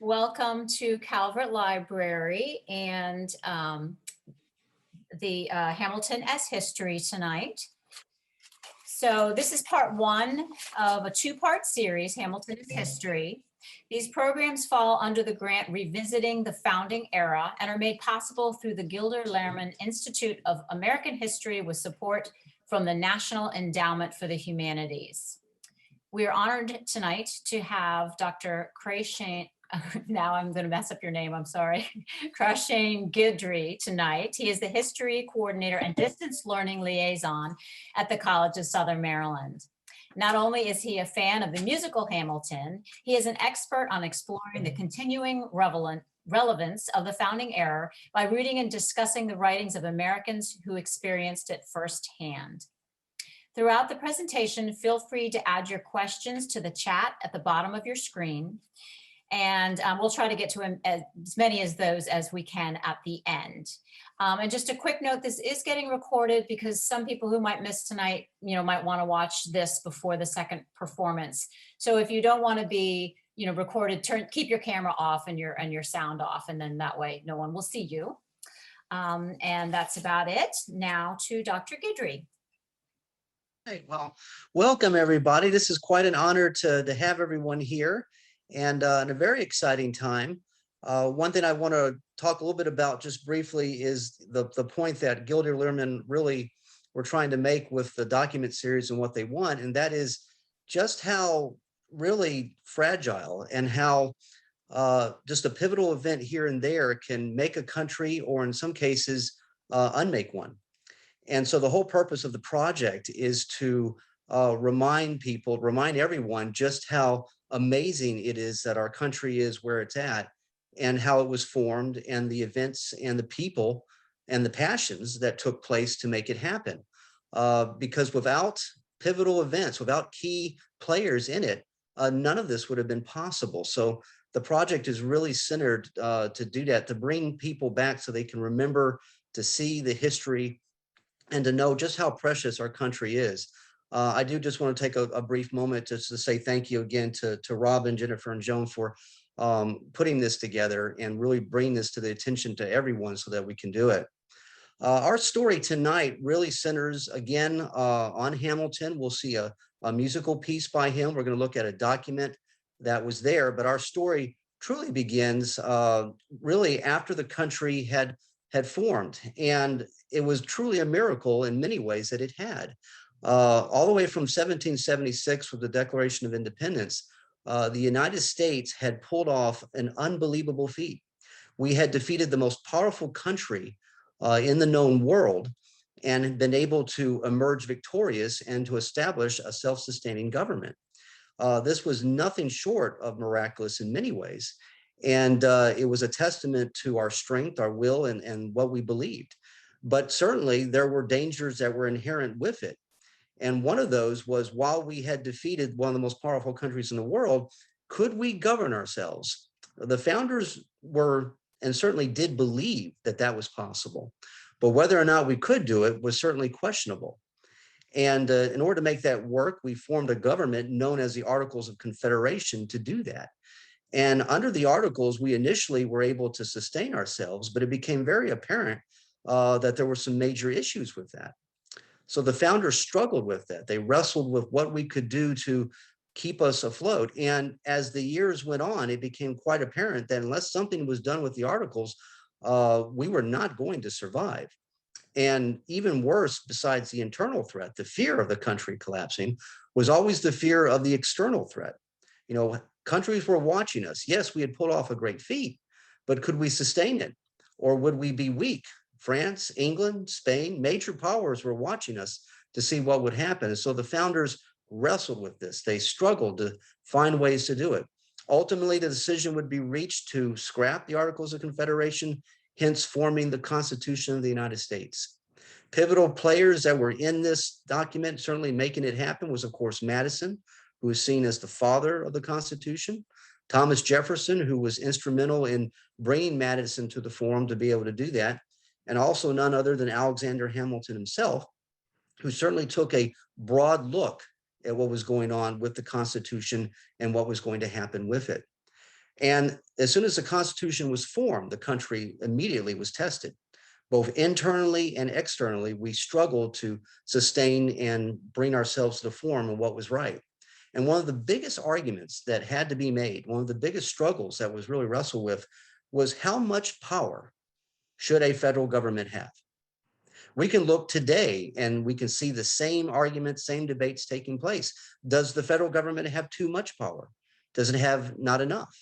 Welcome to Calvert Library and the Hamilton as History tonight. So this is part one of a two-part series, Hamilton as History. These programs fall under the grant Revisiting the Founding Era and are made possible through the Gilder Lehrman Institute of American History with support from the National Endowment for the Humanities. We are honored tonight to have Dr. Chretien, now I'm going to mess up your name, I'm sorry, Chretien Guidry tonight. He is the History Coordinator and Distance Learning Liaison at the College of Southern Maryland. Not only is he a fan of the musical Hamilton, he is an expert on exploring the continuing relevance of the founding era by reading and discussing the writings of Americans who experienced it firsthand. Throughout the presentation, feel free to add your questions to the chat at the bottom of your screen. And we'll try to get to as many of those as we can at the end. And just a quick note, this is getting recorded because some people who might miss tonight, might want to watch this before the second performance. So if you don't want to be, recorded, keep your camera off and your sound off, and then that way no one will see you. And that's about it. Now to Dr. Guidry. Hey, well, welcome everybody. This is quite an honor to have everyone here, and in a very exciting time. One thing I want to talk a little bit about just briefly is the point that Gilder Lehrman really were trying to make with the document series and what they want, and that is just how really fragile and how just a pivotal event here and there can make a country, or in some cases, unmake one. And so the whole purpose of the project is to remind everyone just how amazing it is that our country is where it's at, and how it was formed, and the events and the people and the passions that took place to make it happen. Because without pivotal events, without key players in it, none of this would have been possible. So the project is really centered to do that, to bring people back so they can remember, to see the history, and to know just how precious our country is. I do just want to take a brief moment just to say thank you again to Robin, Jennifer, and Joan for putting this together and really bringing this to the attention to everyone so that we can do it. Our story tonight really centers again on Hamilton. We'll see a musical piece by him. We're going to look at a document that was there, but our story truly begins really after the country had formed, and it was truly a miracle in many ways that it had. All the way from 1776 with the Declaration of Independence, the United States had pulled off an unbelievable feat. We had defeated the most powerful country in the known world and had been able to emerge victorious and to establish a self-sustaining government. This was nothing short of miraculous in many ways. And it was a testament to our strength, our will, and what we believed. But certainly there were dangers that were inherent with it. And one of those was, while we had defeated one of the most powerful countries in the world, could we govern ourselves? The founders were, and certainly did believe that that was possible. But whether or not we could do it was certainly questionable. And in order to make that work, we formed a government known as the Articles of Confederation to do that. And under the Articles, we initially were able to sustain ourselves, but it became very apparent that there were some major issues with that. So the founders struggled with that. They wrestled with what we could do to keep us afloat. And as the years went on, it became quite apparent that unless something was done with the Articles, we were not going to survive. And even worse, besides the internal threat, the fear of the country collapsing, was always the fear of the external threat. Countries were watching us. Yes, we had pulled off a great feat, but could we sustain it? Or would we be weak? France, England, Spain, major powers were watching us to see what would happen. And so the founders wrestled with this. They struggled to find ways to do it. Ultimately, the decision would be reached to scrap the Articles of Confederation, hence forming the Constitution of the United States. Pivotal players that were in this document, certainly making it happen, was, of course, Madison, who was seen as the father of the Constitution, Thomas Jefferson, who was instrumental in bringing Madison to the forum to be able to do that, and also none other than Alexander Hamilton himself, who certainly took a broad look at what was going on with the Constitution and what was going to happen with it. And as soon as the Constitution was formed, the country immediately was tested. Both internally and externally, we struggled to sustain and bring ourselves to the form of what was right. And one of the biggest arguments that had to be made, one of the biggest struggles that was really wrestled with, was how much power should a federal government have? We can look today and we can see the same arguments, same debates taking place. Does the federal government have too much power? Does it have not enough?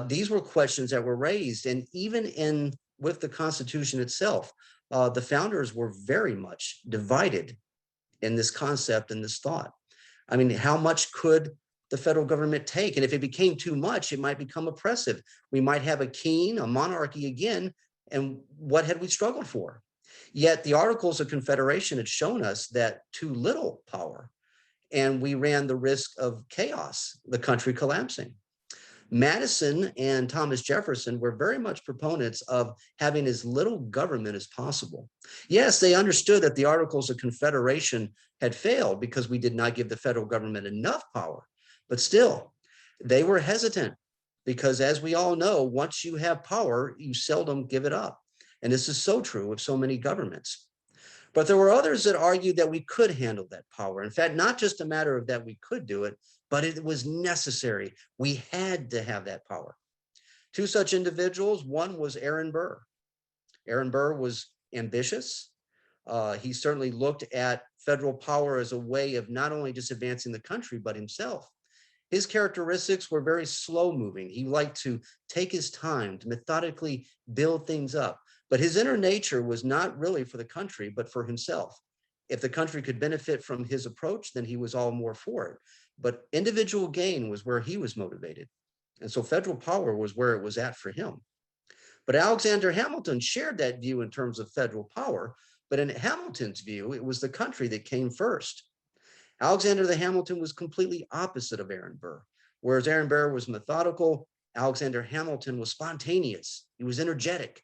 These were questions that were raised, and even in with the Constitution itself, the founders were very much divided in this concept and this thought. I mean, how much could the federal government take? And if it became too much, it might become oppressive. We might have a monarchy again. And what had we struggled for? Yet the Articles of Confederation had shown us that too little power, and we ran the risk of chaos, the country collapsing. Madison and Thomas Jefferson were very much proponents of having as little government as possible. Yes, they understood that the Articles of Confederation had failed because we did not give the federal government enough power, but still, they were hesitant because, as we all know, once you have power, you seldom give it up. And this is so true of so many governments. But there were others that argued that we could handle that power. In fact, not just a matter of that we could do it, but it was necessary. We had to have that power. Two such individuals, one was Aaron Burr. Aaron Burr was ambitious. He certainly looked at federal power as a way of not only just advancing the country, but himself. His characteristics were very slow moving. He liked to take his time to methodically build things up. But his inner nature was not really for the country, but for himself. If the country could benefit from his approach, then he was all more for it. But individual gain was where he was motivated. And so federal power was where it was at for him. But Alexander Hamilton shared that view in terms of federal power. But in Hamilton's view, it was the country that came first. Alexander the Hamilton was completely opposite of Aaron Burr. Whereas Aaron Burr was methodical, Alexander Hamilton was spontaneous. He was energetic.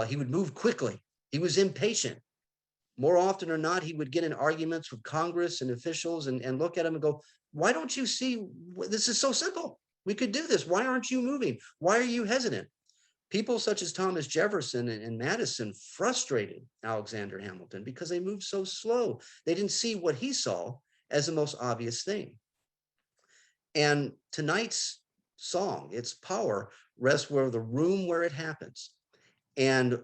He would move quickly. He was impatient. More often or not, he would get in arguments with Congress and officials and look at him and go, why don't you see, this is so simple. We could do this. Why aren't you moving? Why are you hesitant? People such as Thomas Jefferson and Madison frustrated Alexander Hamilton because they moved so slow. They didn't see what he saw as the most obvious thing. And tonight's song, its power, rests where the room where it happens. And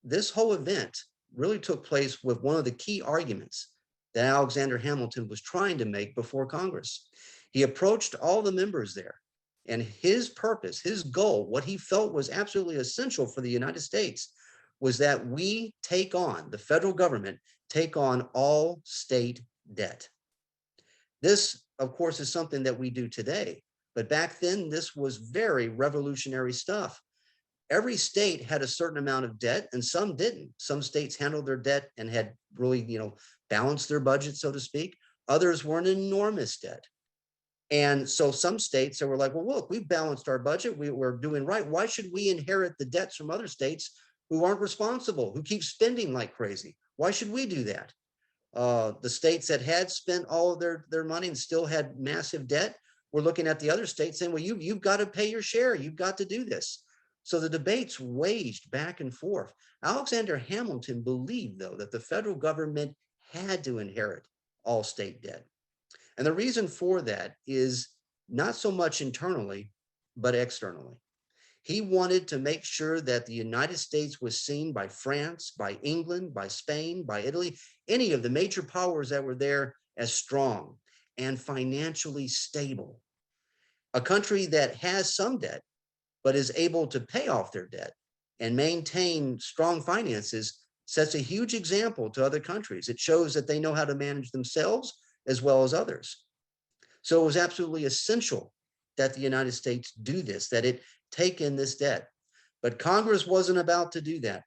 this whole event really took place with one of the key arguments that Alexander Hamilton was trying to make before Congress. He approached all the members there, and his purpose, his goal, what he felt was absolutely essential for the United States was that we take on, the federal government, take on all state debt. This, of course, is something that we do today, but back then this was very revolutionary stuff. Every state had a certain amount of debt and some didn't. Some states handled their debt and had really, balanced their budget, so to speak. Others were in enormous debt. And so some states that were like, well, look, we've balanced our budget. We're doing right. Why should we inherit the debts from other states who aren't responsible, who keep spending like crazy? Why should we do that? The states that had spent all of their money and still had massive debt were looking at the other states saying, well, you've got to pay your share. You've got to do this. So the debates waged back and forth. Alexander Hamilton believed, though, that the federal government had to inherit all state debt. And the reason for that is not so much internally, but externally. He wanted to make sure that the United States was seen by France, by England, by Spain, by Italy, any of the major powers that were there as strong and financially stable. A country that has some debt, but is able to pay off their debt and maintain strong finances sets a huge example to other countries. It shows that they know how to manage themselves as well as others. So it was absolutely essential that the United States do this, that it take in this debt. But Congress wasn't about to do that.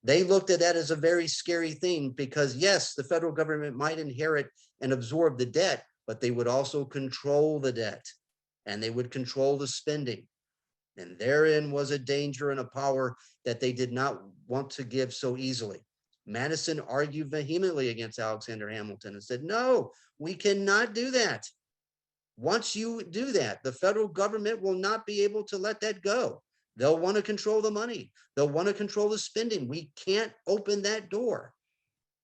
They looked at that as a very scary thing because, yes, the federal government might inherit and absorb the debt, but they would also control the debt and they would control the spending. And therein was a danger and a power that they did not want to give so easily. Madison argued vehemently against Alexander Hamilton and said, no, we cannot do that. Once you do that, the federal government will not be able to let that go. They'll want to control the money. They'll want to control the spending. We can't open that door.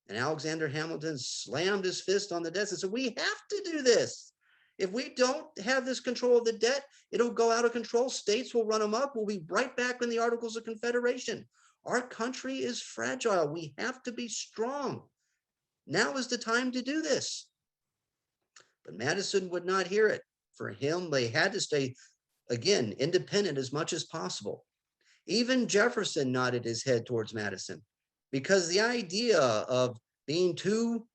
And Alexander Hamilton slammed his fist on the desk and said, we have to do this. If we don't have this control of the debt, it'll go out of control. States will run them up. We'll be right back in the Articles of Confederation. Our country is fragile. We have to be strong. Now is the time to do this. But Madison would not hear it. For him, they had to stay, again, independent as much as possible. Even Jefferson nodded his head towards Madison, because the idea of being too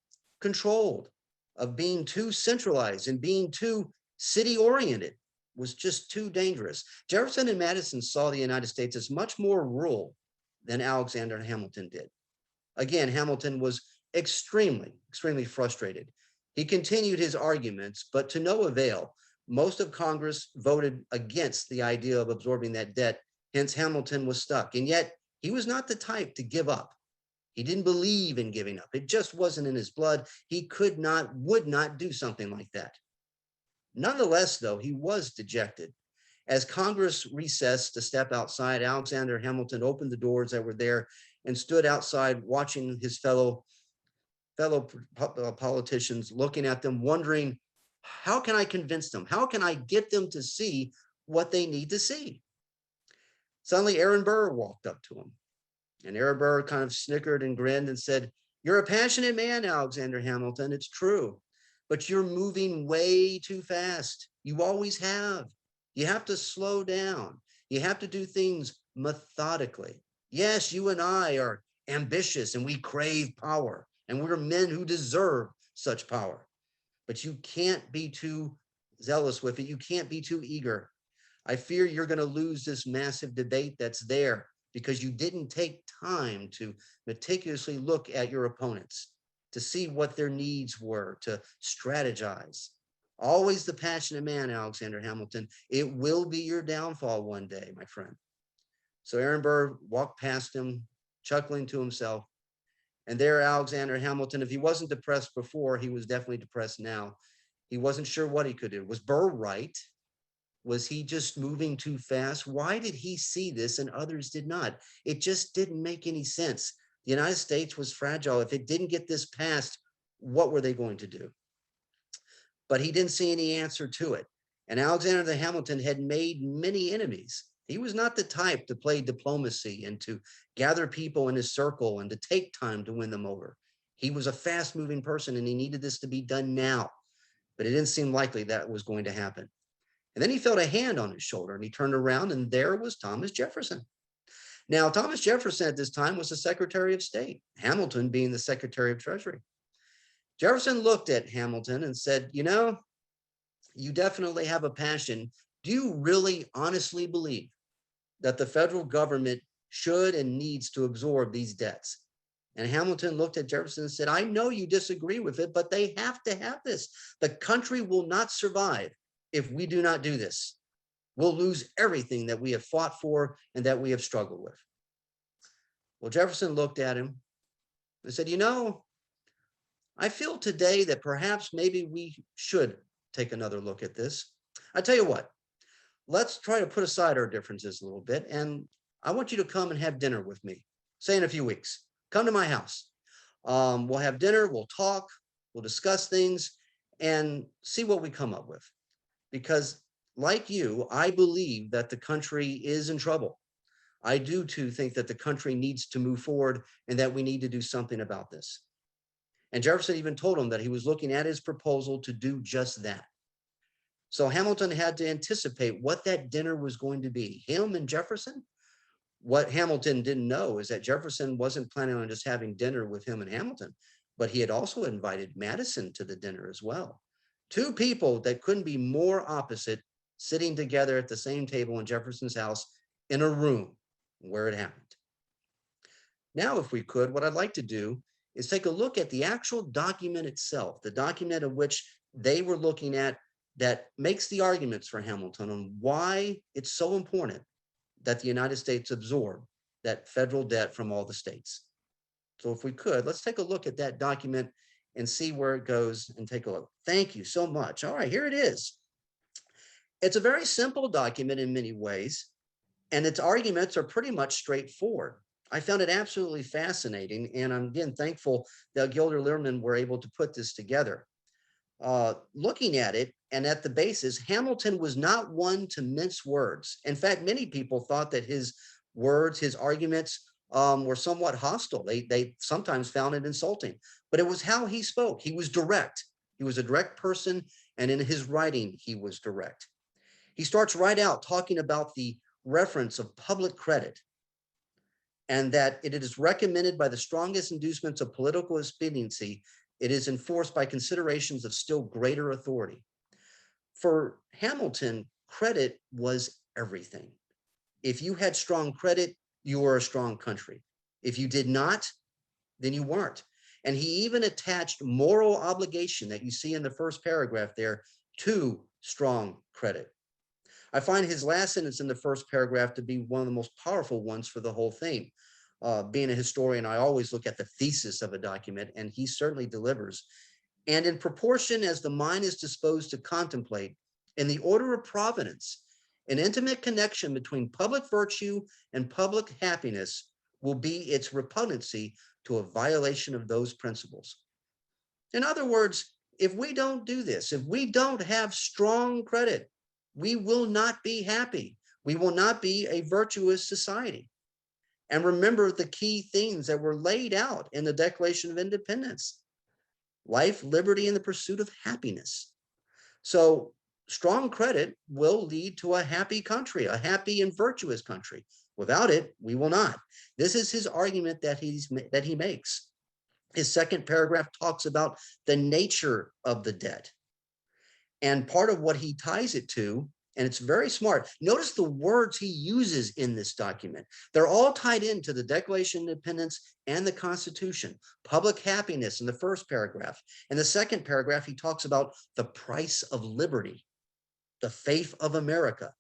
controlled, of being too centralized and being too city-oriented was just too dangerous. Jefferson and Madison saw the United States as much more rural than Alexander Hamilton did. Again, Hamilton was extremely frustrated. He continued his arguments, but to no avail. Most of Congress voted against the idea of absorbing that debt. Hence, Hamilton was stuck. And yet, he was not the type to give up. He didn't believe in giving up. It just wasn't in his blood. He would not do something like that. Nonetheless, though, he was dejected. As Congress recessed to step outside, Alexander Hamilton opened the doors that were there and stood outside watching his fellow politicians, looking at them, wondering, how can I convince them? How can I get them to see what they need to see? Suddenly, Aaron Burr walked up to him. And Aaron Burr kind of snickered and grinned and said, you're a passionate man, Alexander Hamilton. It's true, but you're moving way too fast. You always have. You have to slow down. You have to do things methodically. Yes, you and I are ambitious and we crave power, and we're men who deserve such power, but you can't be too zealous with it. You can't be too eager. I fear you're going to lose this massive debate that's there because you didn't take time to meticulously look at your opponents, to see what their needs were, to strategize. Always the passionate man, Alexander Hamilton. It will be your downfall one day, my friend. So Aaron Burr walked past him, chuckling to himself. And there, Alexander Hamilton, if he wasn't depressed before, he was definitely depressed now. He wasn't sure what he could do. Was Burr right? Was he just moving too fast? Why did he see this and others did not? It just didn't make any sense. The United States was fragile. If it didn't get this passed, what were they going to do? But he didn't see any answer to it. And Alexander Hamilton had made many enemies. He was not the type to play diplomacy and to gather people in his circle and to take time to win them over. He was a fast-moving person and he needed this to be done now. But it didn't seem likely that was going to happen. And then he felt a hand on his shoulder and he turned around and there was Thomas Jefferson. Now, Thomas Jefferson at this time was the Secretary of State, Hamilton being the Secretary of Treasury. Jefferson looked at Hamilton and said, you know, you definitely have a passion. Do you really honestly believe that the federal government should and needs to absorb these debts? And Hamilton looked at Jefferson and said, I know you disagree with it, but they have to have this. The country will not survive if we do not do this. We'll lose everything that we have fought for and that we have struggled with. Well, Jefferson looked at him and said, you know, I feel today that perhaps maybe we should take another look at this. I tell you what, let's try to put aside our differences a little bit. And I want you to come and have dinner with me, say in a few weeks. Come to my house. We'll have dinner, we'll talk, we'll discuss things and see what we come up with. Because like you, I believe that the country is in trouble. I do too think that the country needs to move forward and that we need to do something about this. And Jefferson even told him that he was looking at his proposal to do just that. So Hamilton had to anticipate what that dinner was going to be. Him and Jefferson. What Hamilton didn't know is that Jefferson wasn't planning on just having dinner with him and Hamilton, but he had also invited Madison to the dinner as well. Two people that couldn't be more opposite sitting together at the same table in Jefferson's house in a room where it happened. Now, if we could, what I'd like to do is take a look at the actual document itself, the document of which they were looking at that makes the arguments for Hamilton on why it's so important that the United States absorb that federal debt from all the states. So if we could, let's take a look at that document and see where it goes and take a look. Thank you so much. All right, here it is. It's a very simple document in many ways, and its arguments are pretty much straightforward. I found it absolutely fascinating, and I'm again thankful that Gilder Lehrman were able to put this together. Looking at it and at the basis, Hamilton was not one to mince words. In fact, many people thought that his words, his arguments were somewhat hostile. They sometimes found it insulting, but it was how he spoke. He was direct. He was a direct person, and in his writing, he was direct. He starts right out talking about the reference of public credit and that it is recommended by the strongest inducements of political expediency. It is enforced by considerations of still greater authority. For Hamilton, credit was everything. If you had strong credit, you were a strong country. If you did not, then you weren't. And he even attached moral obligation that you see in the first paragraph there to strong credit. I find his last sentence in the first paragraph to be one of the most powerful ones for the whole thing. Being a historian, I always look at the thesis of a document, and he certainly delivers. And in proportion as the mind is disposed to contemplate, in the order of providence, an intimate connection between public virtue and public happiness will be its repugnancy to a violation of those principles. In other words, if we don't do this, if we don't have strong credit, we will not be happy. We will not be a virtuous society. And remember the key things that were laid out in the Declaration of Independence: life, liberty, and the pursuit of happiness. So strong credit will lead to a happy country, a happy and virtuous country. Without it, we will not. This is his argument that he makes. His second paragraph talks about the nature of the debt. And part of what he ties it to, and it's very smart. Notice the words he uses in this document. They're all tied into the Declaration of Independence and the Constitution. Public happiness in the first paragraph. In the second paragraph, he talks about the price of liberty, the faith of America.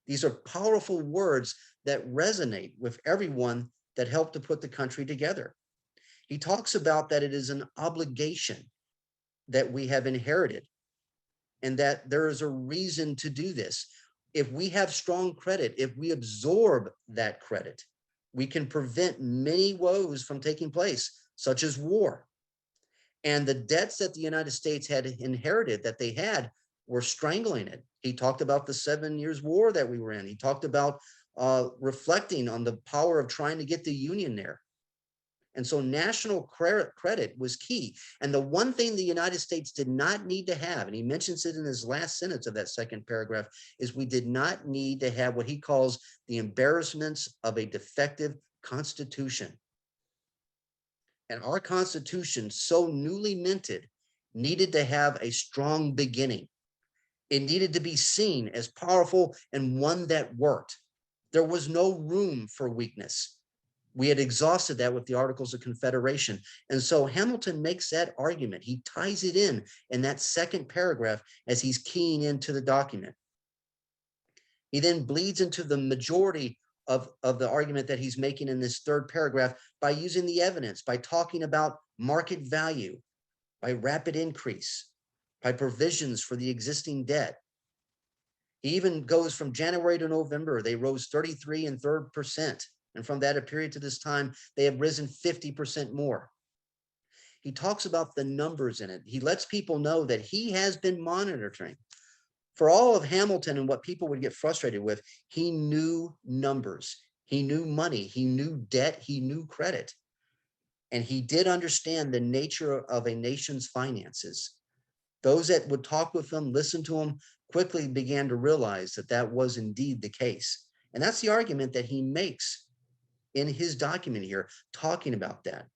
These are powerful words that resonate with everyone that helped to put the country together. He talks about that it is an obligation that we have inherited, and that there is a reason to do this. If we have strong credit, if we absorb that credit, we can prevent many woes from taking place, such as war. And the debts that the United States had inherited, that they had, were strangling it. He talked about the 7 Years' War that we were in. He talked about reflecting on the power of trying to get the Union there. And so national credit was key. And the one thing the United States did not need to have, and he mentions it in his last sentence of that second paragraph, is we did not need to have what he calls the embarrassments of a defective constitution. And our Constitution, so newly minted, needed to have a strong beginning. It needed to be seen as powerful and one that worked. There was no room for weakness. We had exhausted that with the Articles of Confederation. And so Hamilton makes that argument. He ties it in that second paragraph as he's keying into the document. He then bleeds into the majority of the argument that he's making in this third paragraph by using the evidence, by talking about market value, by rapid increase, by provisions for the existing debt. He even goes from January to November, they rose 33 and third percent. And from that period to this time, they have risen 50% more. He talks about the numbers in it. He lets people know that he has been monitoring. For all of Hamilton and what people would get frustrated with, he knew numbers. He knew money. He knew debt. He knew credit. And he did understand the nature of a nation's finances. Those that would talk with him, listen to him, quickly began to realize that that was indeed the case. And that's the argument that he makes in his document here, talking about that.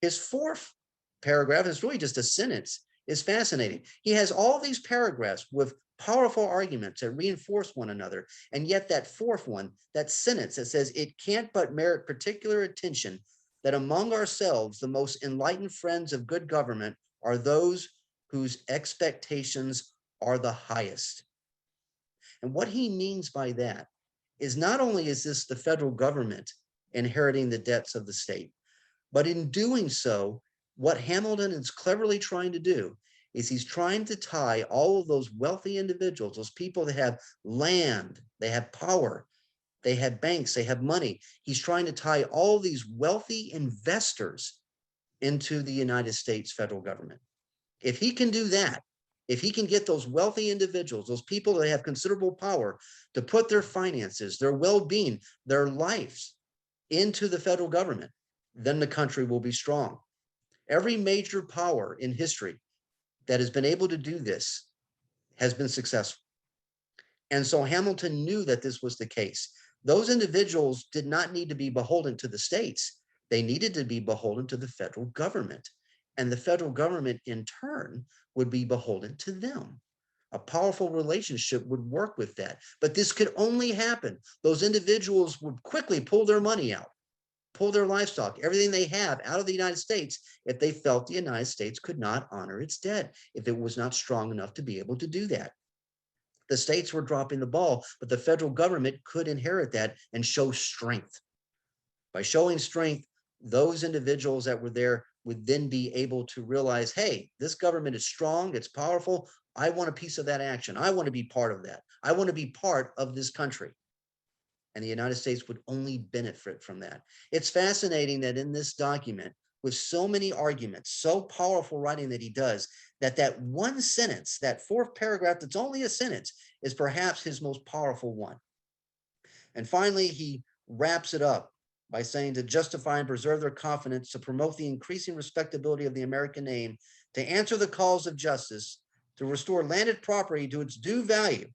His fourth paragraph is really just a sentence, is fascinating. He has all these paragraphs with powerful arguments that reinforce one another. And yet that fourth one, that sentence that says, it can't but merit particular attention that among ourselves, the most enlightened friends of good government are those whose expectations are the highest. And what he means by that is not only is this the federal government inheriting the debts of the state, but in doing so, what Hamilton is cleverly trying to do is he's trying to tie all of those wealthy individuals, those people that have land, they have power, they have banks, they have money. He's trying to tie all these wealthy investors into the United States federal government. If he can do that, if he can get those wealthy individuals, those people that have considerable power to put their finances, their well-being, their lives into the federal government, then the country will be strong. Every major power in history that has been able to do this has been successful. And so Hamilton knew that this was the case. Those individuals did not need to be beholden to the states. They needed to be beholden to the federal government. And the federal government, in turn, would be beholden to them. A powerful relationship would work with that. But this could only happen. Those individuals would quickly pull their money out, pull their livestock, everything they have out of the United States if they felt the United States could not honor its debt, if it was not strong enough to be able to do that. The states were dropping the ball, but the federal government could inherit that and show strength. By showing strength, those individuals that were there would then be able to realize, hey, this government is strong, it's powerful. I want a piece of that action. I want to be part of that. I want to be part of this country. And the United States would only benefit from that. It's fascinating that in this document, with so many arguments, so powerful writing that he does, that one sentence, that fourth paragraph that's only a sentence, is perhaps his most powerful one. And finally, he wraps it up by saying to justify and preserve their confidence, to promote the increasing respectability of the American name, to answer the calls of justice, to restore landed property to its due value,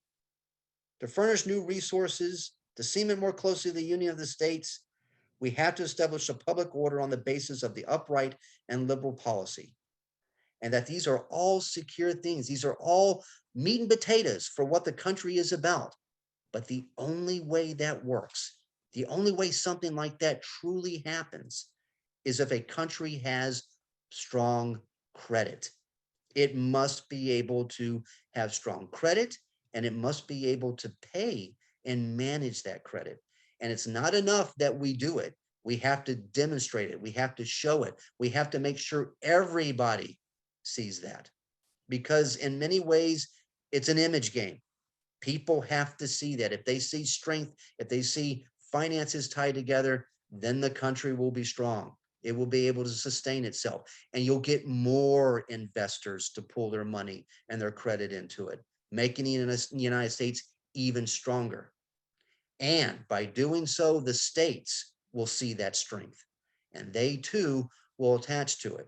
to furnish new resources, to cement more closely the union of the states, we have to establish a public order on the basis of the upright and liberal policy. And that these are all secure things. These are all meat and potatoes for what the country is about. But the only way that works, the only way something like that truly happens, is if a country has strong credit. It must be able to have strong credit, and it must be able to pay and manage that credit. And it's not enough that we do it. We have to demonstrate it. We have to show it. We have to make sure everybody sees that. Because in many ways, it's an image game. People have to see that. If they see strength, if they see finances tied together, then the country will be strong. It will be able to sustain itself. And you'll get more investors to pull their money and their credit into it, making the United States even stronger. And by doing so, the states will see that strength, and they too will attach to it.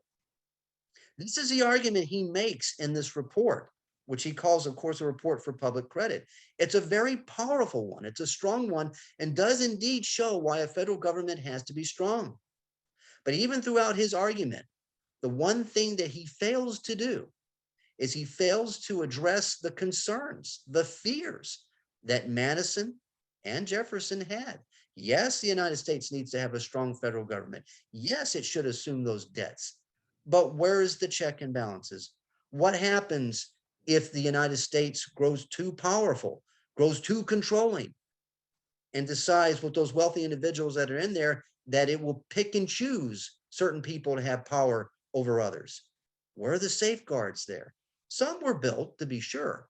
This is the argument he makes in this report, which he calls, of course, a report for public credit. It's a very powerful one. It's a strong one, and does indeed show why a federal government has to be strong. But even throughout his argument, the one thing that he fails to do is he fails to address the concerns, the fears that Madison and Jefferson had. Yes, the United States needs to have a strong federal government. Yes, it should assume those debts. But where is the check and balances? What happens if the United States grows too powerful, grows too controlling, and decides with those wealthy individuals that are in there that it will pick and choose certain people to have power over others? Where are the safeguards there? Some were built, to be sure,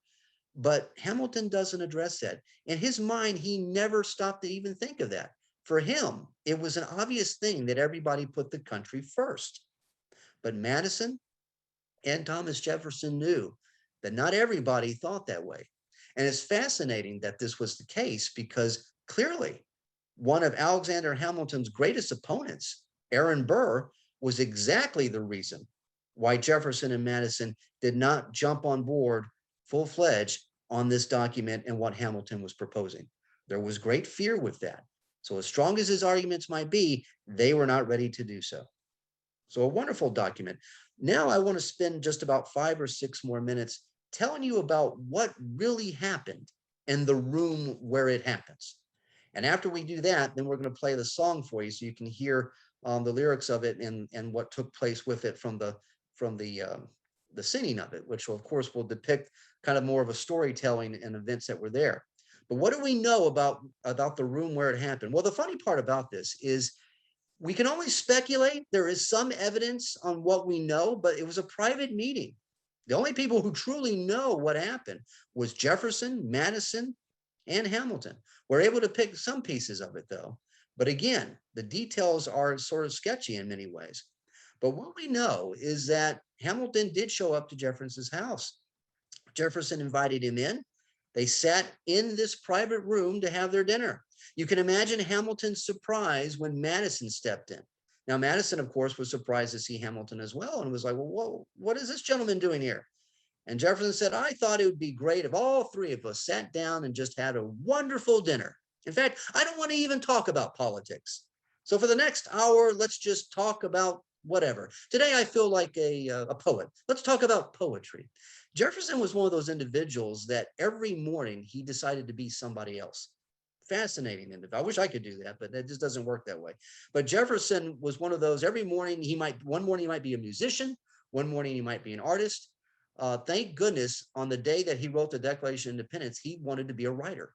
but Hamilton doesn't address that. In his mind, he never stopped to even think of that. For him, it was an obvious thing that everybody put the country first. But Madison and Thomas Jefferson knew that not everybody thought that way. And it's fascinating that this was the case, because clearly one of Alexander Hamilton's greatest opponents, Aaron Burr, was exactly the reason why Jefferson and Madison did not jump on board full-fledged on this document and what Hamilton was proposing. There was great fear with that. So as strong as his arguments might be, they were not ready to do so. So a wonderful document. Now I want to spend just about 5 or 6 more minutes telling you about what really happened in the room where it happens. And after we do that, then we're going to play the song for you so you can hear the lyrics of it and what took place with it from the singing of it, which of course will depict kind of more of a storytelling and events that were there. But what do we know about the room where it happened? Well, the funny part about this is we can only speculate. There is some evidence on what we know, but it was a private meeting The only people who truly know what happened was Jefferson, Madison, and Hamilton. We're able to pick some pieces of it though. But again, the details are sort of sketchy in many ways. But what we know is that Hamilton did show up to Jefferson's house. Jefferson invited him in. They sat in this private room to have their dinner. You can imagine Hamilton's surprise when Madison stepped in. Now, Madison, of course, was surprised to see Hamilton as well and was like, well, whoa, what is this gentleman doing here? And Jefferson said, I thought it would be great if all three of us sat down and just had a wonderful dinner. In fact, I don't want to even talk about politics. So for the next hour, let's just talk about whatever. Today, I feel like a poet. Let's talk about poetry. Jefferson was one of those individuals that every morning he decided to be somebody else. Fascinating individual. I wish I could do that, but that just doesn't work that way. But Jefferson was one of those. Every morning one morning he might be a musician, one morning he might be an artist. Thank goodness on the day that he wrote the Declaration of Independence, he wanted to be a writer.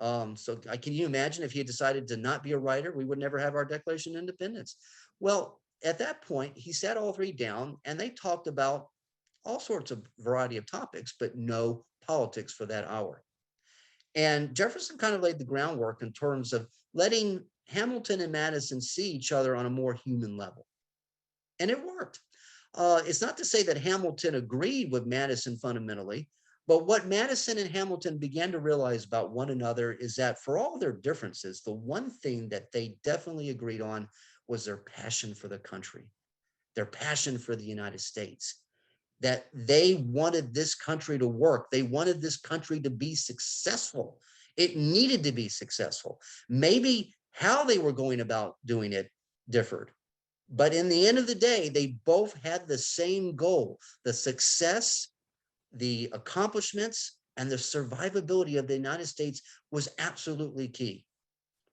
Can you imagine if he had decided to not be a writer, we would never have our Declaration of Independence. Well, at that point, he sat all three down and they talked about all sorts of variety of topics, but no politics for that hour. And Jefferson kind of laid the groundwork in terms of letting Hamilton and Madison see each other on a more human level. And it worked. It's not to say that Hamilton agreed with Madison fundamentally, but what Madison and Hamilton began to realize about one another is that for all their differences, the one thing that they definitely agreed on was their passion for the country, their passion for the United States, that they wanted this country to work. They wanted this country to be successful. It needed to be successful. Maybe how they were going about doing it differed. But in the end of the day, they both had the same goal. The success, the accomplishments, and the survivability of the United States was absolutely key.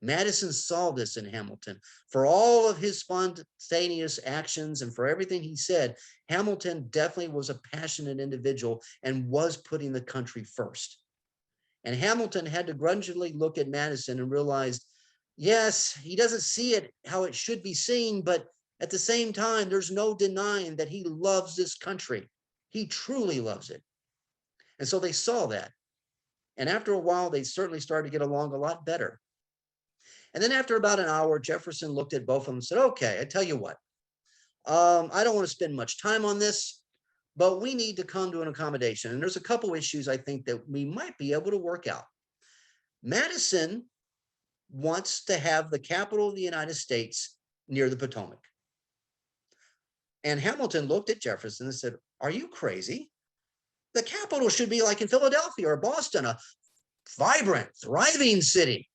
Madison saw this in Hamilton. For all of his spontaneous actions and for everything he said, Hamilton definitely was a passionate individual and was putting the country first. And Hamilton had to grudgingly look at Madison and realized, yes, he doesn't see it how it should be seen, but at the same time, there's no denying that he loves this country. He truly loves it. And so they saw that. And after a while, they certainly started to get along a lot better. And then after about an hour, Jefferson looked at both of them and said, okay, I tell you what, I don't want to spend much time on this, but we need to come to an accommodation. And there's a couple issues I think that we might be able to work out. Madison wants to have the capital of the United States near the Potomac. And Hamilton looked at Jefferson and said, are you crazy? The capital should be like in Philadelphia or Boston, a vibrant, thriving city,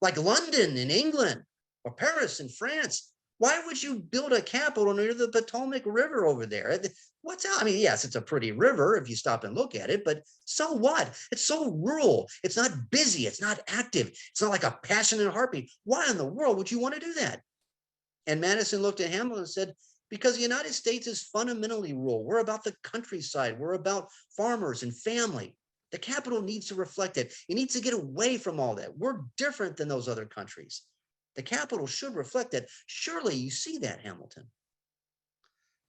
like London in England or Paris in France. Why would you build a capital near the Potomac River over there? What's out? I mean, yes, it's a pretty river if you stop and look at it, but so what? It's so rural. It's not busy. It's not active. It's not like a passionate heartbeat. Why in the world would you want to do that? And Madison looked at Hamilton and said, because the United States is fundamentally rural. We're about the countryside. We're about farmers and family. The capital needs to reflect it. It needs to get away from all that. We're different than those other countries. The capital should reflect that. Surely you see that, Hamilton.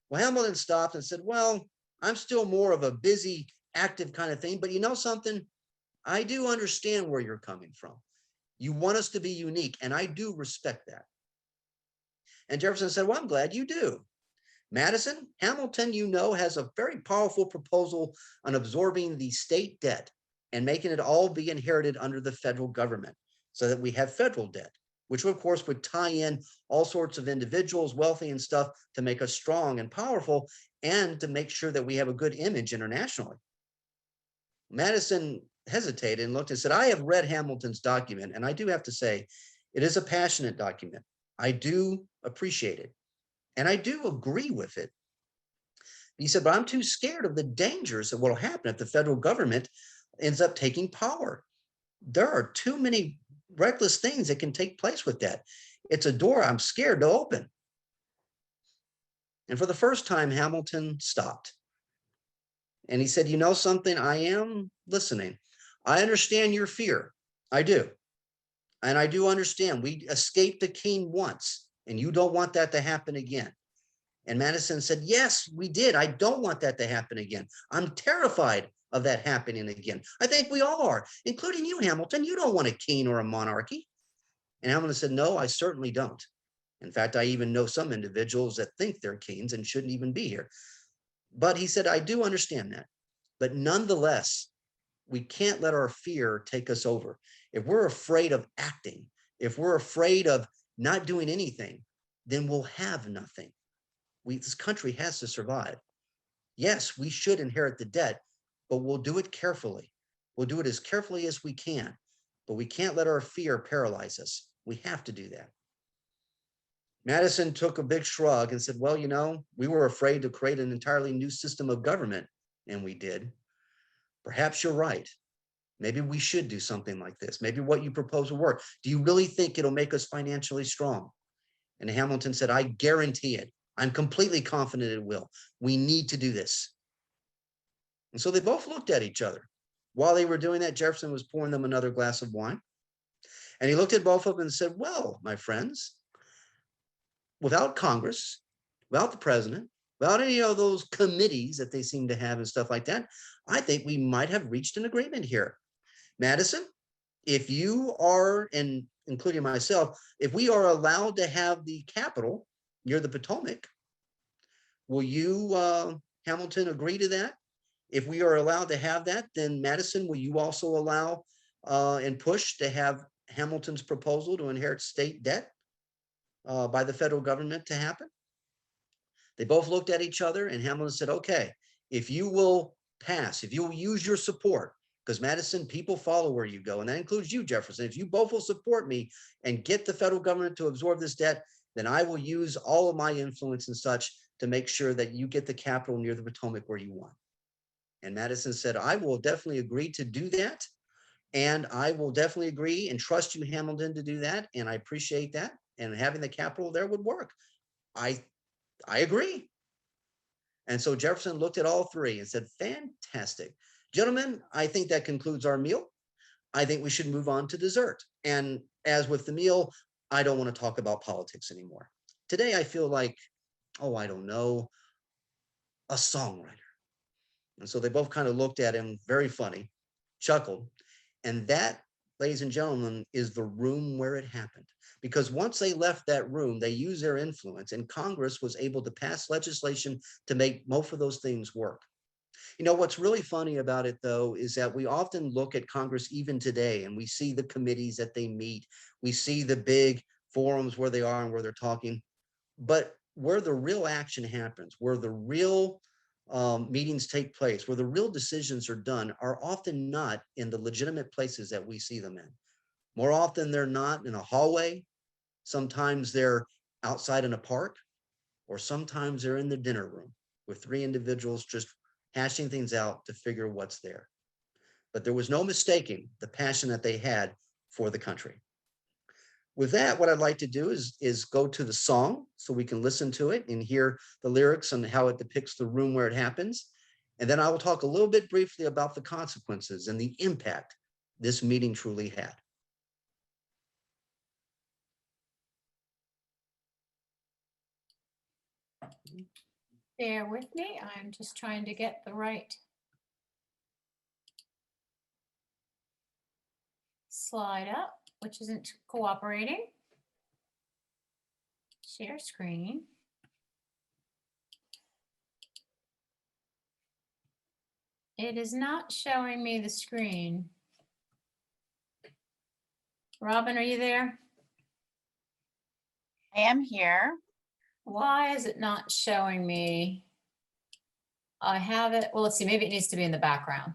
Well, Hamilton stopped and said, well, I'm still more of a busy, active kind of thing, but you know something? I do understand where you're coming from. You want us to be unique, and I do respect that. And Jefferson said, well, I'm glad you do. Madison, Hamilton, you know, has a very powerful proposal on absorbing the state debt and making it all be inherited under the federal government so that we have federal debt, which of course would tie in all sorts of individuals, wealthy and stuff, to make us strong and powerful and to make sure that we have a good image internationally. Madison hesitated and looked and said, I have read Hamilton's document, and I do have to say, it is a passionate document. I do appreciate it. And I do agree with it. He said, but I'm too scared of the dangers of what will happen if the federal government ends up taking power. There are too many reckless things that can take place with that. It's a door I'm scared to open. And for the first time, Hamilton stopped. And he said, you know something? I am listening. I understand your fear. I do. And I do understand we escaped the king once, and you don't want that to happen again. And Madison said, yes, we did. I don't want that to happen again. I'm terrified of that happening again. I think we all are, including you, Hamilton. You don't want a king or a monarchy. And Hamilton said, no, I certainly don't. In fact, I even know some individuals that think they're kings and shouldn't even be here. But he said, I do understand that. But nonetheless, we can't let our fear take us over. If we're afraid of acting, if we're afraid of not doing anything, then we'll have nothing. This country has to survive. Yes, we should inherit the debt, but we'll do it carefully. We'll do it as carefully as we can, but we can't let our fear paralyze us. We have to do that. Madison took a big shrug and said, well, we were afraid to create an entirely new system of government, and we did. Perhaps you're right. Maybe we should do something like this. Maybe what you propose will work. Do you really think it'll make us financially strong? And Hamilton said, I guarantee it. I'm completely confident it will. We need to do this. And so they both looked at each other. While they were doing that, Jefferson was pouring them another glass of wine. And he looked at both of them and said, well, my friends, without Congress, without the president, without any of those committees that they seem to have and stuff like that, I think we might have reached an agreement here. Madison, if you are, and including myself, if we are allowed to have the Capitol near the Potomac, will you, Hamilton, agree to that? If we are allowed to have that, then Madison, will you also allow and push to have Hamilton's proposal to inherit state debt by the federal government to happen? They both looked at each other, and Hamilton said, okay, if you will pass, if you will use your support, because Madison, people follow where you go, and that includes you, Jefferson. If you both will support me and get the federal government to absorb this debt, then I will use all of my influence and such to make sure that you get the Capitol near the Potomac where you want. And Madison said, I will definitely agree to do that. And I will definitely agree and trust you, Hamilton, to do that. And I appreciate that. And having the Capitol there would work. I agree. And so Jefferson looked at all three and said, fantastic. Gentlemen, I think that concludes our meal. I think we should move on to dessert. And as with the meal, I don't want to talk about politics anymore. Today, I feel like, oh, I don't know, a songwriter. And so they both kind of looked at him, very funny, chuckled. And that, ladies and gentlemen, is the room where it happened. Because once they left that room, they used their influence, and Congress was able to pass legislation to make most of those things work. What's really funny about it, though, is that we often look at Congress even today, and we see the committees that they meet. We see the big forums where they are and where they're talking. But where the real action happens, where the real meetings take place, where the real decisions are done, are often not in the legitimate places that we see them in. More often they're not in a hallway. Sometimes they're outside in a park, or sometimes they're in the dinner room with three individuals just hashing things out to figure what's there. But there was no mistaking the passion that they had for the country. With that, what I'd like to do is go to the song so we can listen to it and hear the lyrics and how it depicts the room where it happens. And then I will talk a little bit briefly about the consequences and the impact this meeting truly had. Bear with me. I'm just trying to get the right slide up, which isn't cooperating. Share screen. It is not showing me the screen. Robin, are you there? I am here. Why is it not showing me? I have it. Well, let's see. Maybe it needs to be in the background.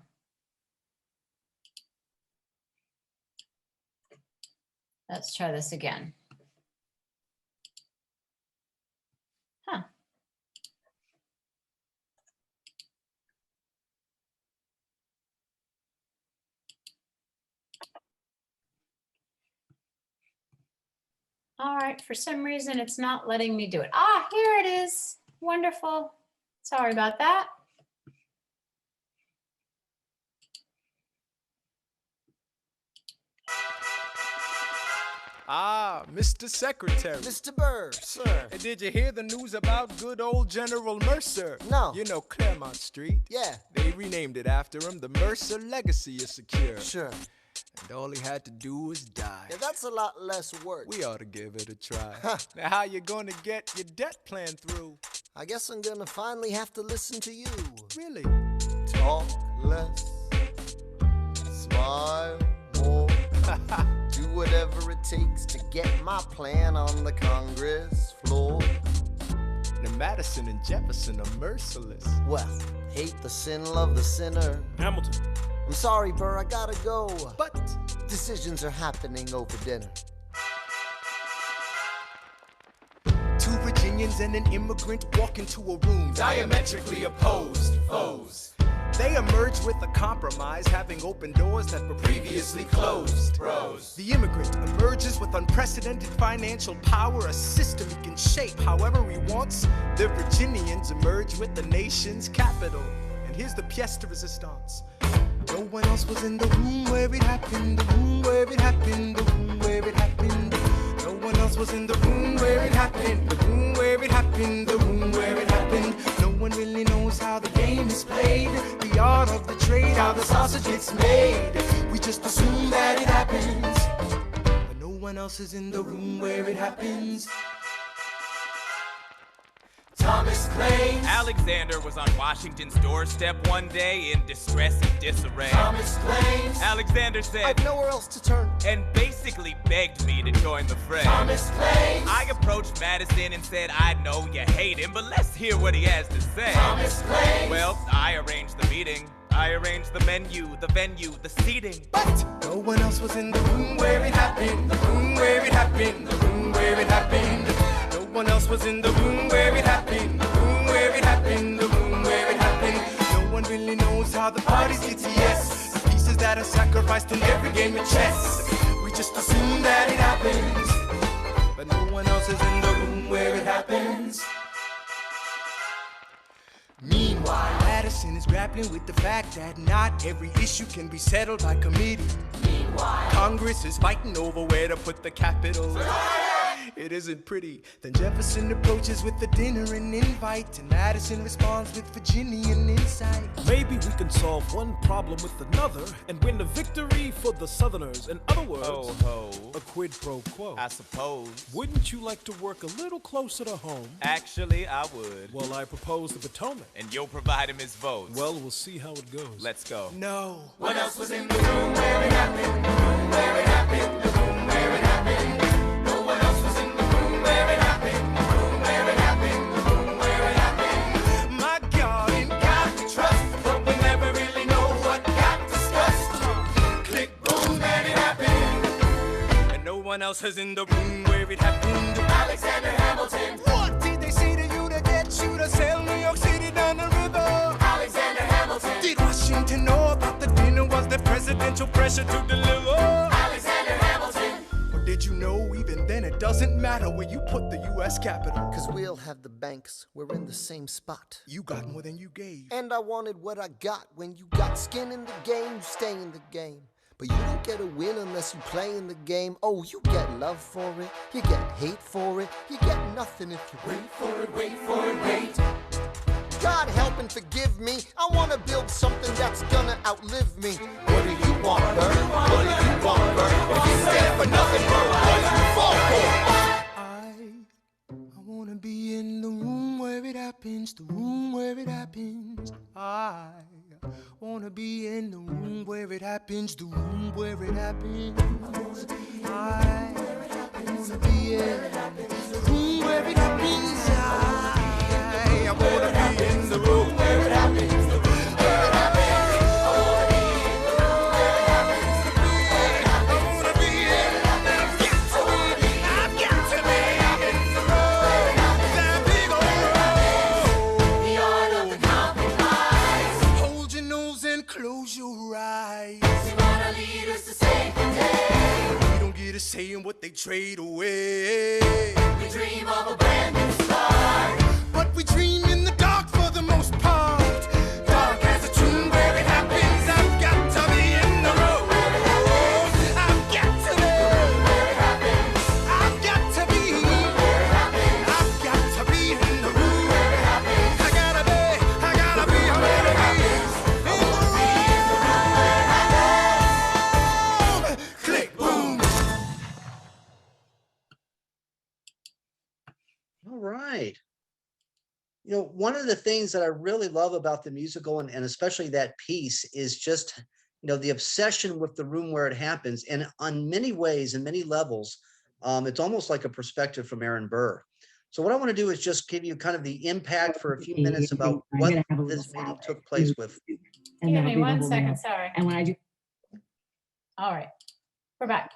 Let's try this again. Huh. All right, for some reason, it's not letting me do it. Ah, here it is. Wonderful. Sorry about that. Ah, Mr. Secretary. Mr. Burr, sir. And did you hear the news about good old General Mercer? No. You know Claremont Street? Yeah. They renamed it after him. The Mercer legacy is secure. Sure. And all he had to do was die. Yeah, that's a lot less work. We ought to give it a try. Now how you gonna get your debt plan through? I guess I'm gonna finally have to listen to you. Really? Talk less, smile more. Do whatever it takes to get my plan on the Congress floor. Now Madison and Jefferson are merciless. Well, hate the sin, love the sinner. Hamilton. I'm sorry, Burr, I gotta go. But Decisions are happening over dinner. two Virginians and an immigrant walk into a room diametrically opposed foes. They emerge with a compromise, having opened doors that were previously closed. Bros. The immigrant emerges with unprecedented financial power, a system he can shape however he wants. The Virginians emerge with the nation's capital. And here's the pièce de résistance. No one else was in the room where it happened, the room where it happened, the room where it happened. No one else was in the room where it happened, the room where it happened, the room where it happened. No one really knows how the game is played, the art of the trade, how the sausage gets made. We just assume that it happens, but no one else is in the room where it happens. Thomas claims Alexander was on Washington's doorstep one day in distress and disarray. Thomas claims Alexander said, I've nowhere else to turn. and basically begged me to join the fray. Thomas claims I approached Madison and said, I know you hate him, but let's hear what he has to say. Thomas claims Well, I arranged the meeting. I arranged the menu, the venue, the seating. But no one else was in the room where it happened, the room where it happened, the room where it happened. No one else was in the room where it happened, the room where it happened, the room where it happened. No one really knows how the parties get to yes. The pieces that are sacrificed in every game of chess. We just assume that it happens, but no one else is in the room where it happens. Meanwhile, Madison is grappling with the fact that not every issue can be settled by committee. Meanwhile, Congress is fighting over where to put the capital. It isn't pretty. Then Jefferson approaches with the dinner and invite, and Madison responds with Virginian insight. Maybe we can solve one problem with another and win a victory for the Southerners. In other words, Ho, ho. a quid pro quo. I suppose. Wouldn't you like to work a little closer to home? Actually, I would. Well, I propose the Potomac. And you'll provide him his votes. Well, we'll see how it goes. Let's go. No. What else was in the room where it happened? The room where it happened. The room where it happened. No one else was in the room where it happened. The room where it happened. The room where it happened. My God, In God we trust, but we never really know what got discussed. Click, boom, and it happened. and no one else is in the room where it happened. Alexander Hamilton. What did they say to you to get you to sail New York City down the river? Alexander Hamilton. Did Washington know about the dinner? Was there presidential pressure to deliver? Alexander Hamilton. Or did you know even then it doesn't matter where you put the U.S. Capitol? Cause we'll have the banks, we're in the same spot. You got more than you gave. And I wanted what I got. When you got skin in the game, you stay in the game. But you don't get a win unless you play in the game. Oh, you get love for it, you get hate for it, you get nothing if you wait for it, wait for it, wait. God help and forgive me. I wanna build something that's gonna outlive me. What do you want, Bert? What do you want, Bert? If you stand for nothing, Bert, what do you fall for? I wanna be in the room where it happens, the room where it happens. I wanna be in the room where it happens, the room where it happens. I wanna be in the room where it happens. I wanna be in the room where it happens, the room where it happens. I wanna be in the room where it happens, the room where it happens. I wanna be in it. I've got to be in the room, that big old room. The art of the compromise. Hold your nose and close your eyes. They wanna lead us to save the day. We don't get a say in what they trade away. We dream of a brand new start. But we dream in the dark for the most part. Dark as a tomb where it happens. I've got to be in the room. I've got to know where it happens. right. You know, one of the things that I really love about the musical and especially that piece is just, you know, the obsession with the room where it happens. And on many ways and many levels, it's almost like a perspective from Aaron Burr. So what I want to do is just give you kind of the impact for a few minutes about what this meeting took place with. Give me 1 second, sorry. And when I do. All right, we're back.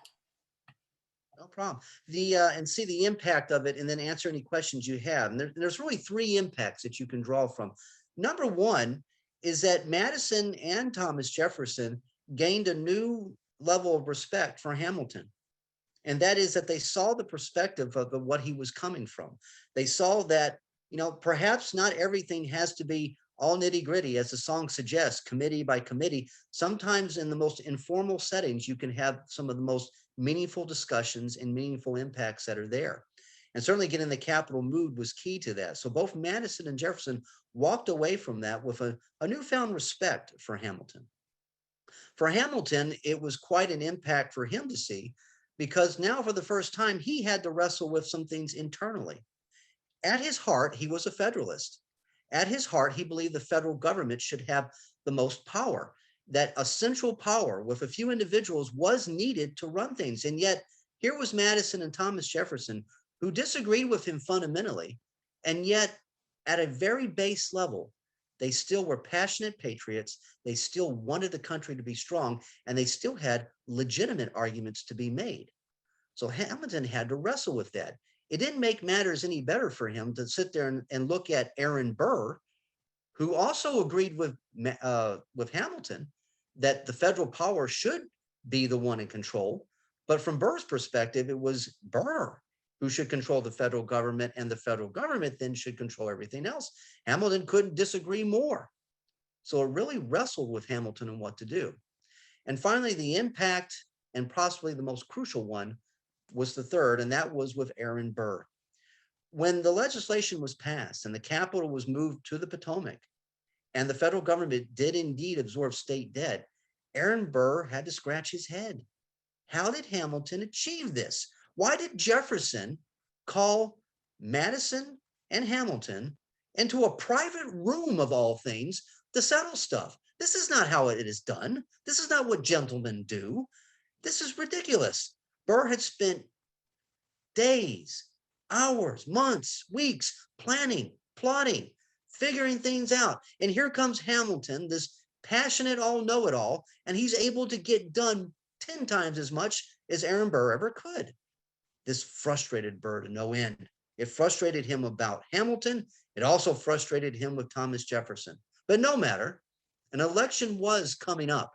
No problem. And see the impact of it and then answer any questions you have. And there's really 3 impacts that you can draw from. Number 1 is that Madison and Thomas Jefferson gained a new level of respect for Hamilton. And that is that they saw the perspective of what he was coming from. They saw that, you know, perhaps not everything has to be all nitty gritty, as the song suggests, committee by committee. Sometimes in the most informal settings, you can have some of the most meaningful discussions and meaningful impacts that are there. And certainly getting the capital mood was key to that. So both Madison and Jefferson walked away from that with a newfound respect for Hamilton. For Hamilton, it was quite an impact for him to see, because now for the first time, he had to wrestle with some things internally. At his heart, he was a Federalist. At his heart, he believed the federal government should have the most power, that a central power with a few individuals was needed to run things. And yet here was Madison and Thomas Jefferson, who disagreed with him fundamentally. And yet at a very base level, they still were passionate patriots. They still wanted the country to be strong, and they still had legitimate arguments to be made. So Hamilton had to wrestle with that. It didn't make matters any better for him to sit there and look at Aaron Burr, who also agreed with Hamilton that the federal power should be the one in control. But from Burr's perspective, it was Burr who should control the federal government, and the federal government then should control everything else. Hamilton couldn't disagree more. So it really wrestled with Hamilton on what to do. And finally, the impact, and possibly the most crucial one, was the third, and that was with Aaron Burr. When the legislation was passed and the capital was moved to the Potomac, and the federal government did indeed absorb state debt, Aaron Burr had to scratch his head. How did Hamilton achieve this? Why did Jefferson call Madison and Hamilton into a private room of all things to settle stuff? This is not how it is done. This is not what gentlemen do. This is ridiculous. Burr had spent days, hours, months, weeks planning, plotting, figuring things out. And here comes Hamilton, this passionate all-know-it-all, and he's able to get done 10 times as much as Aaron Burr ever could. This frustrated Burr to no end. It frustrated him about Hamilton. It also frustrated him with Thomas Jefferson. But no matter, an election was coming up,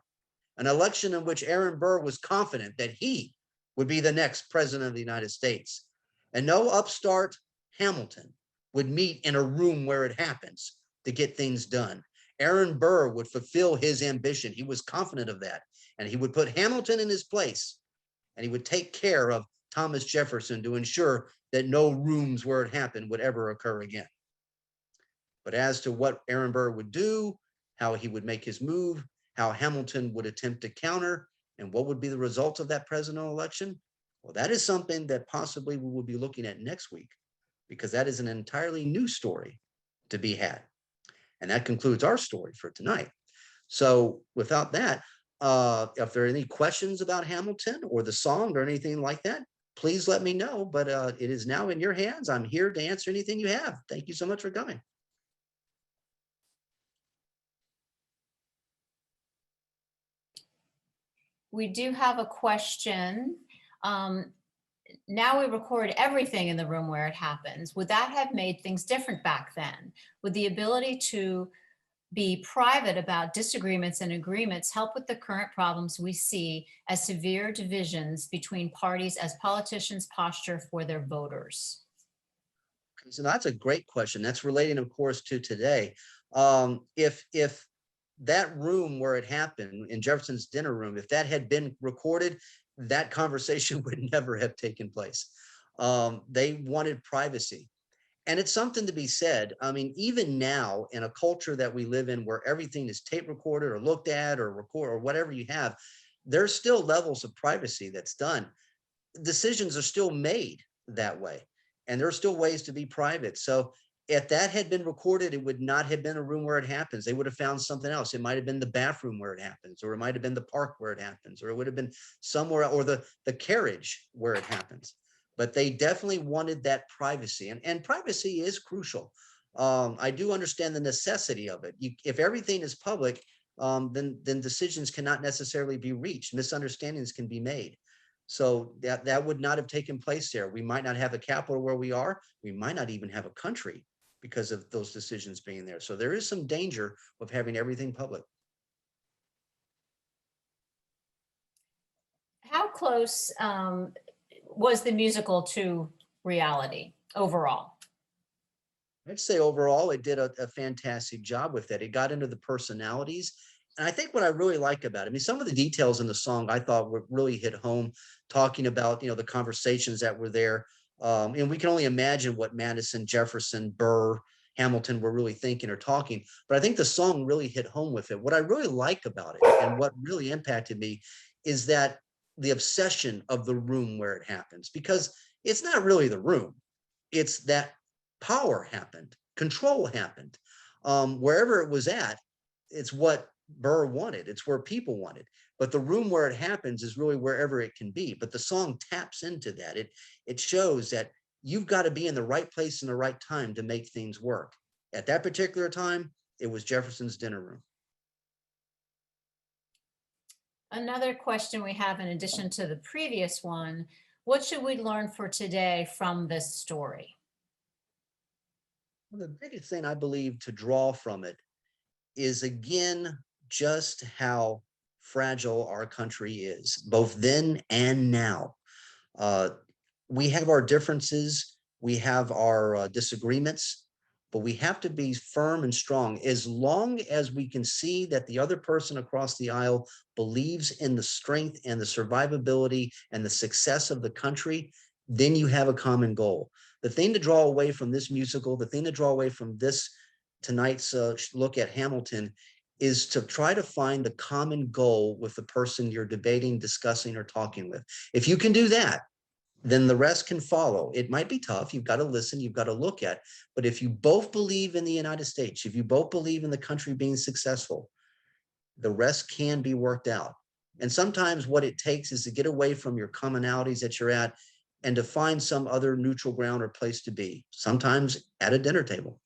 an election in which Aaron Burr was confident that he would be the next president of the United States. And no upstart Hamilton would meet in a room where it happens to get things done. Aaron Burr would fulfill his ambition. He was confident of that. And he would put Hamilton in his place, and he would take care of Thomas Jefferson to ensure that no rooms where it happened would ever occur again. But as to what Aaron Burr would do, how he would make his move, how Hamilton would attempt to counter, and what would be the results of that presidential election, well, that is something that possibly we will be looking at next week, because that is an entirely new story to be had. And that concludes our story for tonight. So without that, if there are any questions about Hamilton or the song or anything like that, please let me know. But it is now in your hands. I'm here to answer anything you have. Thank you so much for coming. We do have a question. Now we record everything in the room where it happens. Would that have made things different back then? Would the ability to be private about disagreements and agreements help with the current problems we see as severe divisions between parties as politicians posture for their voters? So that's a great question. That's relating, of course, to today. If that room where it happened in Jefferson's dinner room, if that had been recorded, that conversation would never have taken place. They wanted privacy. And it's something to be said. I mean, even now in a culture that we live in where everything is tape recorded or looked at or record or whatever you have, there's still levels of privacy that's done. Decisions are still made that way. and there are still ways to be private. So if that had been recorded, it would not have been a room where it happens. They would have found something else. It might have been the bathroom where it happens, or it might have been the park where it happens, or it would have been somewhere, or the carriage where it happens. But they definitely wanted that privacy, and privacy is crucial. I do understand the necessity of it. If everything is public, then decisions cannot necessarily be reached. Misunderstandings can be made. So that would not have taken place there. We might not have a capital where we are. We might not even have a country because of those decisions being there. So there is some danger of having everything public. How close was the musical to reality overall? I'd say overall, it did a fantastic job with it. It got into the personalities. And I think what I really like about it, I mean, some of the details in the song I thought were really hit home, talking about, the conversations that were there. And we can only imagine what Madison, Jefferson, Burr, Hamilton were really thinking or talking. But I think the song really hit home with it. What I really like about it and what really impacted me is that the obsession of the room where it happens, because it's not really the room. It's that power happened, control happened. Wherever it was at, it's what Burr wanted. It's where people wanted. But the room where it happens is really wherever it can be. But the song taps into that. It shows that you've got to be in the right place in the right time to make things work. At that particular time, it was Jefferson's dinner room. Another question we have in addition to the previous one, what should we learn for today from this story? Well, the biggest thing I believe to draw from it is, again, just how fragile our country is, both then and now. We have our differences, we have our disagreements, but we have to be firm and strong. As long as we can see that the other person across the aisle believes in the strength and the survivability and the success of the country, then you have a common goal. The thing to draw away from this musical, the thing to draw away from this tonight's look at Hamilton, is to try to find the common goal with the person you're debating, discussing, or talking with. If you can do that, then the rest can follow. It might be tough. You've got to listen, you've got to look at, but if you both believe in the United States, if you both believe in the country being successful, the rest can be worked out. And sometimes what it takes is to get away from your commonalities that you're at and to find some other neutral ground or place to be, sometimes at a dinner table.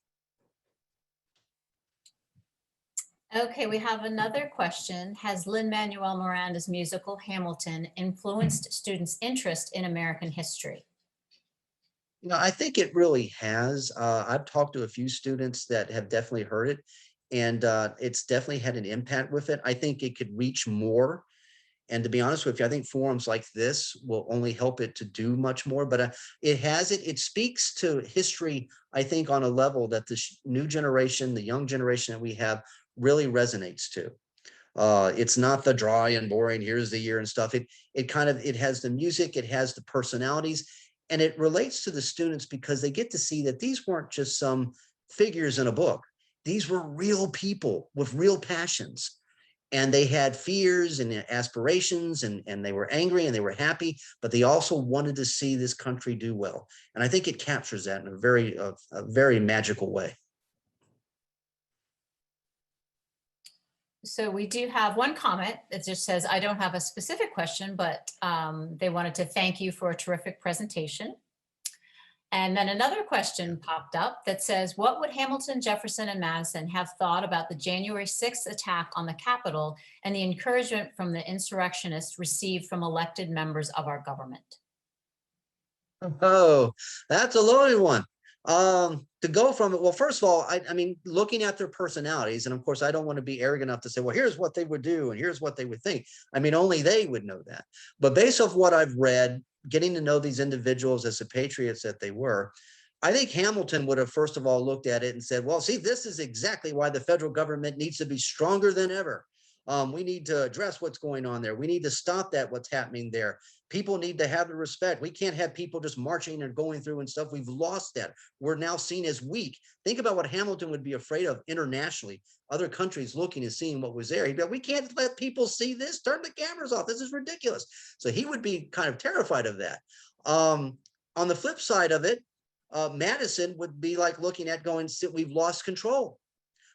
Okay, we have another question. Has Lin-Manuel Miranda's musical Hamilton influenced students' interest in American history? I think it really has. I've talked to a few students that have definitely heard it, and it's definitely had an impact with it. I think it could reach more. And to be honest with you, I think forums like this will only help it to do much more, but it speaks to history, I think, on a level that the new generation, the young generation that we have, really resonates to. It's not the dry and boring, here's the year and stuff. It has the music, it has the personalities, and it relates to the students because they get to see that these weren't just some figures in a book. These were real people with real passions. And they had fears and aspirations, and they were angry and they were happy, but they also wanted to see this country do well. And I think it captures that in a very magical way. So we do have one comment that just says, I don't have a specific question, but they wanted to thank you for a terrific presentation. And then another question popped up that says, what would Hamilton, Jefferson, and Madison have thought about the January 6th attack on the Capitol and the encouragement from the insurrectionists received from elected members of our government? Oh, that's a loaded one. To go from it, well, first of all, I mean, looking at their personalities, and of course, I don't want to be arrogant enough to say, well, here's what they would do and here's what they would think. I mean, only they would know that. But based off what I've read, getting to know these individuals as the patriots that they were, I think Hamilton would have first of all looked at it and said, well, see, this is exactly why the federal government needs to be stronger than ever. We need to address what's going on there. We need to stop what's happening there. People need to have the respect. We can't have people just marching and going through and stuff. We've lost that. We're now seen as weak. Think about what Hamilton would be afraid of internationally. Other countries looking and seeing what was there. He'd be like, we can't let people see this. Turn the cameras off. This is ridiculous. So he would be kind of terrified of that. On the flip side of it, Madison would be like looking at going, we've lost control.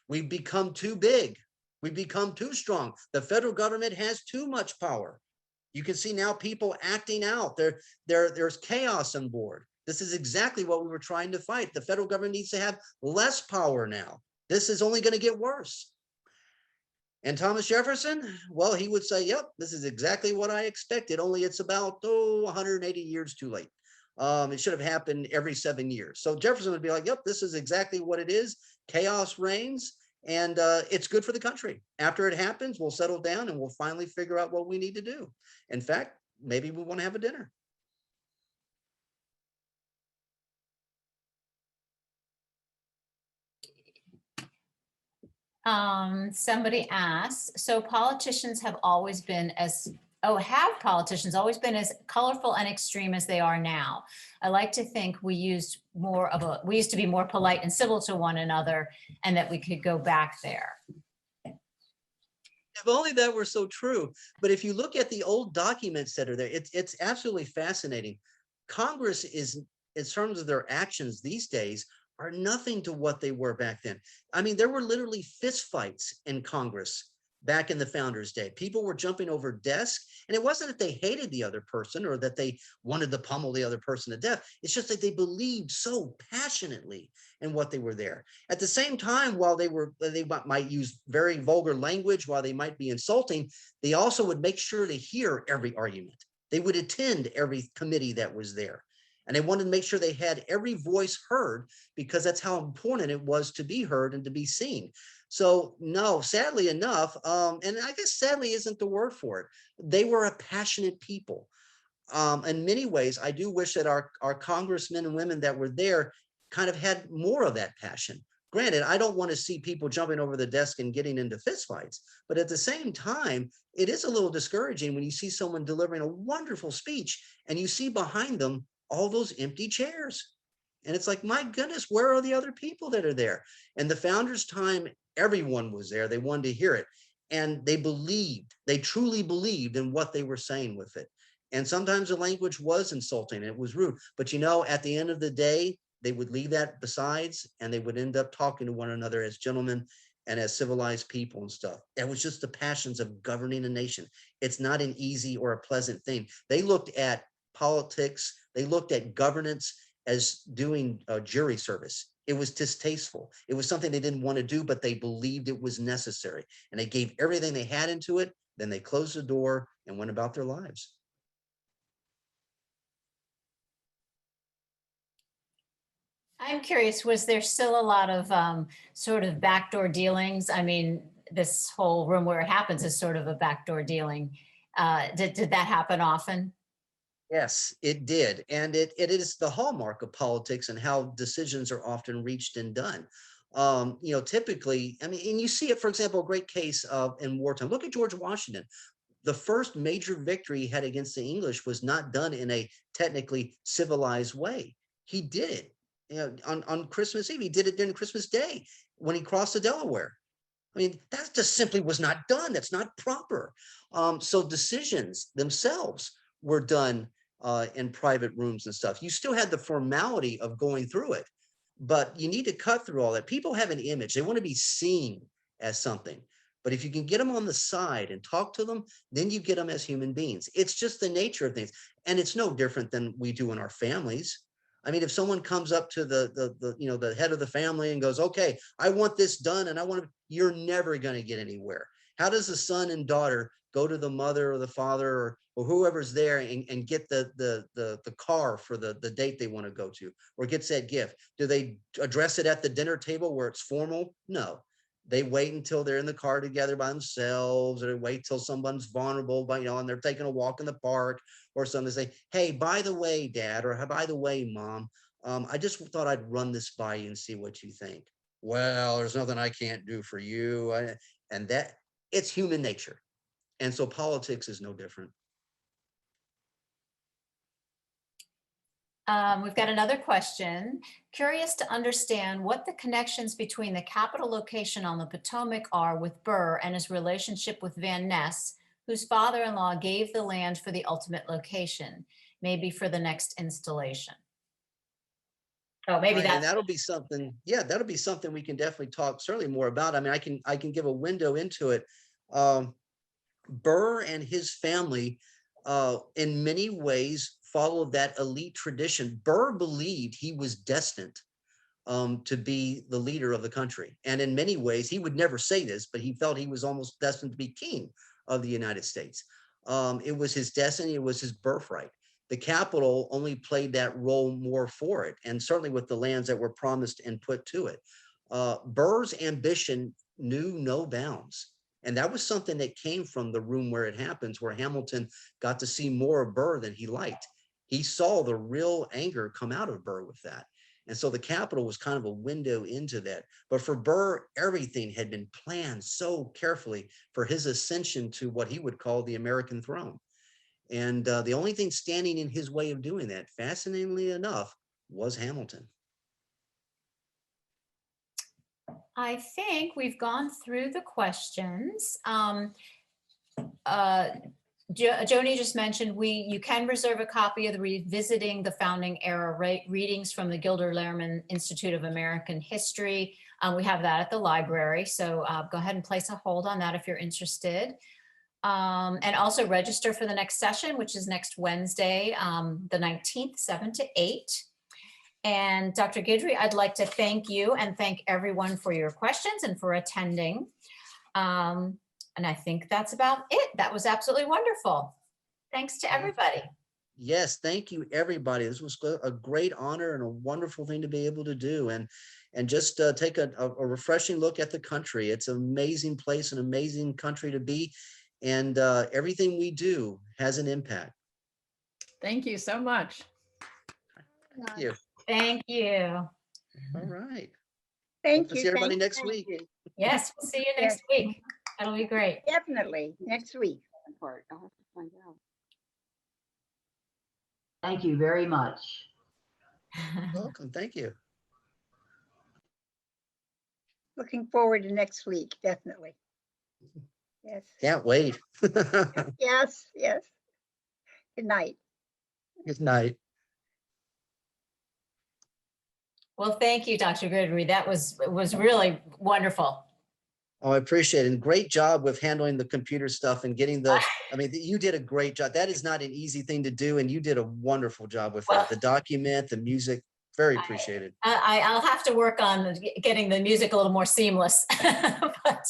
We've become too big. We've become too strong. The federal government has too much power. You can see now people acting out. There's chaos on board. This is exactly what we were trying to fight. The federal government needs to have less power now. This is only going to get worse. And Thomas Jefferson, well, he would say, yep, this is exactly what I expected, only it's about 180 years too late. It should have happened every 7 years. So Jefferson would be like, yep, this is exactly what it is. Chaos reigns, and it's good for the country. After it happens, we'll settle down and we'll finally figure out what we need to do. In fact, maybe we want to have a dinner. Somebody asks, so politicians have always been have politicians always been as colorful and extreme as they are now? I like to think we used to be more polite and civil to one another, and that we could go back there. If only that were so true. But if you look at the old documents that are there, it's absolutely fascinating. Congress is, in terms of their actions these days, are nothing to what they were back then. I mean, there were literally fistfights in Congress back in the Founders' Day. People were jumping over desks, and it wasn't that they hated the other person or that they wanted to pummel the other person to death. It's just that they believed so passionately in what they were there. At the same time, while they might use very vulgar language, while they might be insulting, they also would make sure to hear every argument. They would attend every committee that was there. And they wanted to make sure they had every voice heard, because that's how important it was to be heard and to be seen. So no, sadly enough, and I guess sadly isn't the word for it, they were a passionate people. In many ways, I do wish that our congressmen and women that were there kind of had more of that passion. Granted, I don't want to see people jumping over the desk and getting into fistfights, but at the same time, it is a little discouraging when you see someone delivering a wonderful speech and you see behind them all those empty chairs. And it's like, my goodness, where are the other people that are there? And the founders' time, everyone was there. They wanted to hear it. And they truly believed in what they were saying with it. And sometimes the language was insulting and it was rude. But at the end of the day, they would leave that besides, and they would end up talking to one another as gentlemen and as civilized people and stuff. That was just the passions of governing a nation. It's not an easy or a pleasant thing. They looked at politics, they looked at governance as doing jury service. It was distasteful. It was something they didn't want to do, but they believed it was necessary. And they gave everything they had into it. Then they closed the door and went about their lives. I'm curious, was there still a lot of sort of backdoor dealings? I mean, this whole room where it happens is sort of a backdoor dealing. Did that happen often? Yes, it did. And it is the hallmark of politics and how decisions are often reached and done. Typically, I mean, and you see it, for example, a great case in wartime. Look at George Washington. The first major victory he had against the English was not done in a technically civilized way. He did it on Christmas Eve. He did it during Christmas Day when he crossed the Delaware. I mean, that just simply was not done. That's not proper. So decisions themselves were done in private rooms and stuff. You still had the formality of going through it, but you need to cut through all that. People have an image. They want to be seen as something. But if you can get them on the side and talk to them, then you get them as human beings. It's just the nature of things. And it's no different than we do in our families. I mean, if someone comes up to the head of the family and goes, okay, I want this done, and you're never going to get anywhere. How does the son and daughter go to the mother or the father or whoever's there and get the car for the date they want to go to, or gets that gift? Do they address it at the dinner table where it's formal? No. They wait until they're in the car together by themselves, or they wait till someone's vulnerable, and they're taking a walk in the park or something. They say, hey, by the way, Dad, or by the way, Mom, I just thought I'd run this by you and see what you think. Well, there's nothing I can't do for you. And that it's human nature. And so politics is no different. We've got another question. Curious to understand what the connections between the capital location on the Potomac are with Burr and his relationship with Van Ness, whose father-in-law gave the land for the ultimate location, maybe for the next installation. Oh, maybe Right, and that's, that'll be something, yeah, that'll be something we can definitely talk certainly more about. I mean, I can give a window into it. Um, Burr and his family, in many ways followed that elite tradition. Burr believed he was destined to be the leader of the country. And in many ways, he would never say this, but he felt he was almost destined to be king of the United States. It was his destiny, it was his birthright. The capital only played that role more for it, and certainly with the lands that were promised and put to it. Burr's ambition knew no bounds. And that was something that came from the room where it happens, where Hamilton got to see more of Burr than he liked. He saw the real anger come out of Burr with that. And so the Capitol was kind of a window into that. But for Burr, everything had been planned so carefully for his ascension to what he would call the American throne. And the only thing standing in his way of doing that, fascinatingly enough, was Hamilton. I think we've gone through the questions. Joni just mentioned you can reserve a copy of the Revisiting the Founding Era readings from the Gilder Lehrman Institute of American History. We have that at the library, so go ahead and place a hold on that if you're interested. And also register for the next session, which is next Wednesday, the 19th, 7 to 8. And Dr. Guidry, I'd like to thank you and thank everyone for your questions and for attending. And I think that's about it. That was absolutely wonderful. Thanks to everybody. Yes, thank you, everybody. This was a great honor and a wonderful thing to be able to do. And just take a refreshing look at the country. It's an amazing place, an amazing country to be. And everything we do has an impact. Thank you so much. Thank you. Thank you. All right. Thank Hope to you. see everybody thank next thank week. you. Yes, we'll see you next week. That'll be great. Definitely, next week. Part. I'll have to find out. Thank you very much. Welcome. Thank you. Looking forward to next week, definitely. Yes, Can't wait. yes, yes. Good night. Good night. Well, thank you, Dr. Guidry. That was really wonderful. Oh, I appreciate it. And great job with handling the computer stuff and getting the, I mean, you did a great job. That is not an easy thing to do. And you did a wonderful job with Well, that. The document, the music, very appreciated. I'll have to work on getting the music a little more seamless. But,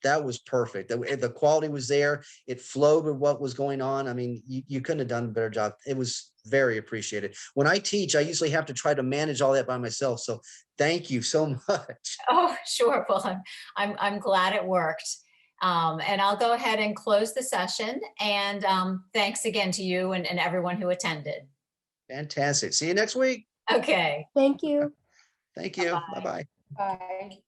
That was perfect. The quality was there. It flowed with what was going on. I mean, you couldn't have done a better job. It was very appreciated. When I teach, I usually have to try to manage all that by myself. So thank you so much. oh, sure. Well, I'm glad it worked. And I'll go ahead and close the session. And thanks again to you and everyone who attended. Fantastic. See you next week. Okay. Thank you. Thank you. Bye-bye. Bye-bye. Bye.